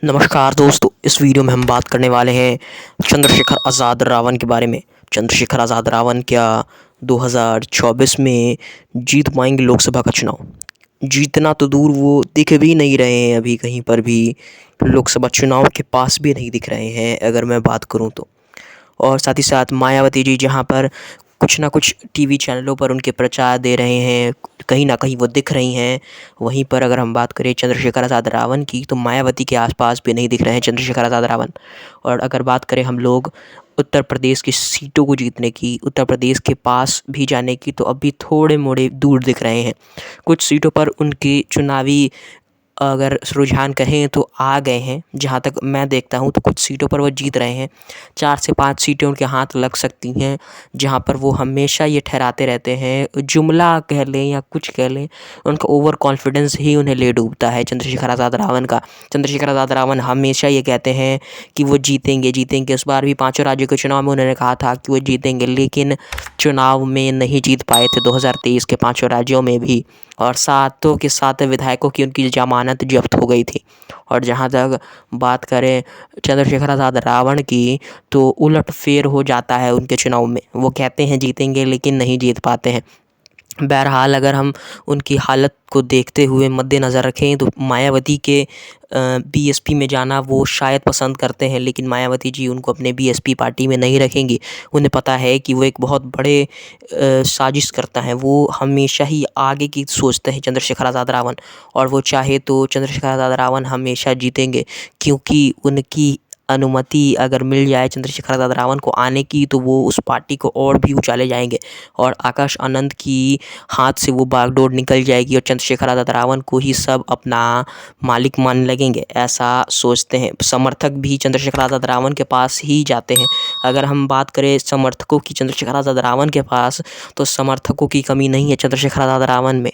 नमस्कार दोस्तों, इस वीडियो में हम बात करने वाले हैं चंद्रशेखर आज़ाद रावण के बारे में। चंद्रशेखर आज़ाद रावण क्या 2024 में जीत पाएंगे लोकसभा का चुनाव? जीतना तो दूर, वो दिख भी नहीं रहे हैं अभी कहीं पर भी। लोकसभा चुनाव के पास भी नहीं दिख रहे हैं अगर मैं बात करूं तो। और साथ ही साथ मायावती जी जहां पर कुछ ना कुछ टीवी चैनलों पर उनके प्रचार दे रहे हैं, कहीं ना कहीं वो दिख रही हैं। वहीं पर अगर हम बात करें चंद्रशेखर आज़ाद रावण की, तो मायावती के आसपास भी नहीं दिख रहे हैं चंद्रशेखर आज़ाद रावण। और अगर बात करें हम लोग उत्तर प्रदेश की सीटों को जीतने की, उत्तर प्रदेश के पास भी जाने की, तो अभी थोड़े मोड़े दूर दिख रहे हैं। कुछ सीटों पर उनकी चुनावी अगर रुझान कहें तो आ गए हैं। जहाँ तक मैं देखता हूँ तो कुछ सीटों पर वो जीत रहे हैं। 4 से 5 सीटें उनके हाथ लग सकती हैं, जहाँ पर वो हमेशा ये ठहराते रहते हैं, जुमला कह लें या कुछ कह लें, उनका ओवर कॉन्फिडेंस ही उन्हें ले डूबता है चंद्रशेखर आज़ाद रावण का। चंद्रशेखर आज़ाद रावण हमेशा ये कहते हैं कि वो जीतेंगे जीतेंगे। इस बार भी 5 राज्यों के चुनाव में उन्होंने कहा था कि वो जीतेंगे, लेकिन चुनाव में नहीं जीत पाए थे 2023 के 5 राज्यों में भी। और सातों के 7 विधायकों की उनकी जमानत जब्त हो गई थी। और जहाँ तक बात करें चंद्रशेखर आज़ाद रावण की, तो उलटफेर हो जाता है उनके चुनाव में। वो कहते हैं जीतेंगे लेकिन नहीं जीत पाते हैं। बहरहाल अगर हम उनकी हालत को देखते हुए मद्देनज़र रखें तो मायावती के बीएसपी में जाना वो शायद पसंद करते हैं, लेकिन मायावती जी उनको अपने बीएसपी पार्टी में नहीं रखेंगी। उन्हें पता है कि वो एक बहुत बड़े साजिश करता है। वो हमेशा ही आगे की सोचते हैं चंद्रशेखर आज़ाद रावण, और वो चाहे तो चंद्रशेखर आज़ाद रावण हमेशा जीतेंगे, क्योंकि उनकी अनुमति अगर मिल जाए चंद्रशेखर आज़ाद रावण को आने की, तो वो उस पार्टी को और भी ऊंचा ले जाएंगे और आकाश आनंद की हाथ से वो बागडोर निकल जाएगी और चंद्रशेखर आज़ाद रावण को ही सब अपना मालिक मानने लगेंगे, ऐसा सोचते हैं। समर्थक भी चंद्रशेखर आज़ाद रावण के पास ही जाते हैं। अगर हम बात करें समर्थकों की चंद्रशेखर आज़ाद रावण के पास, तो समर्थकों की कमी नहीं है चंद्रशेखर आज़ाद रावण में।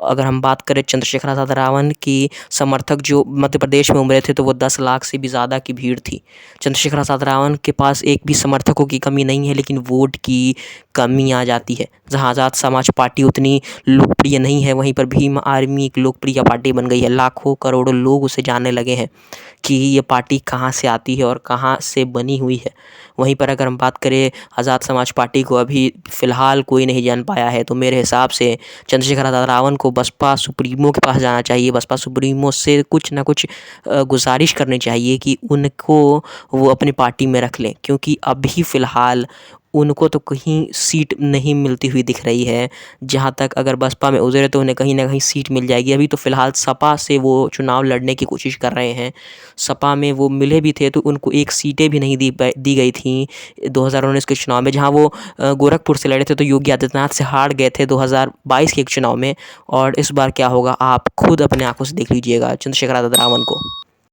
अगर हम बात करें चंद्रशेखर आज़ाद रावण की समर्थक जो मध्य प्रदेश में उमड़े थे, तो वो 10 लाख से भी ज़्यादा की भीड़ थी। चंद्रशेखर आज़ाद रावण के पास एक भी समर्थकों की कमी नहीं है, लेकिन वोट की कमी आ जाती है। जहाँ आज़ाद समाज पार्टी उतनी लोकप्रिय नहीं है, वहीं पर भीम आर्मी एक लोकप्रिय पार्टी बन गई है। लाखों करोड़ों लोग उसे जानने लगे हैं कि ये पार्टी कहाँ से आती है और कहाँ से बनी हुई है। वहीं पर अगर हम बात करें आज़ाद समाज पार्टी को, अभी फ़िलहाल कोई नहीं जान पाया है। तो मेरे हिसाब से चंद्रशेखर आज़ाद रावण को बसपा सुप्रीमो के पास जाना चाहिए। बसपा सुप्रीमो से कुछ ना कुछ गुजारिश करनी चाहिए कि उनको वो अपनी पार्टी में रख लें, क्योंकि अभी फ़िलहाल उनको तो कहीं सीट नहीं मिलती हुई दिख रही है। जहाँ तक अगर बसपा में उतरे तो उन्हें कहीं ना कहीं सीट मिल जाएगी। अभी तो फ़िलहाल सपा से वो चुनाव लड़ने की कोशिश कर रहे हैं। सपा में वो मिले भी थे तो उनको 1 सीटें भी नहीं दी गई थी 2019 के चुनाव में। जहाँ वो गोरखपुर से लड़े थे तो योगी आदित्यनाथ से हार गए थे 2022 के एक चुनाव में। और इस बार क्या होगा आप खुद अपने आंखों से देख लीजिएगा चंद्रशेखर आज़ाद रावण को।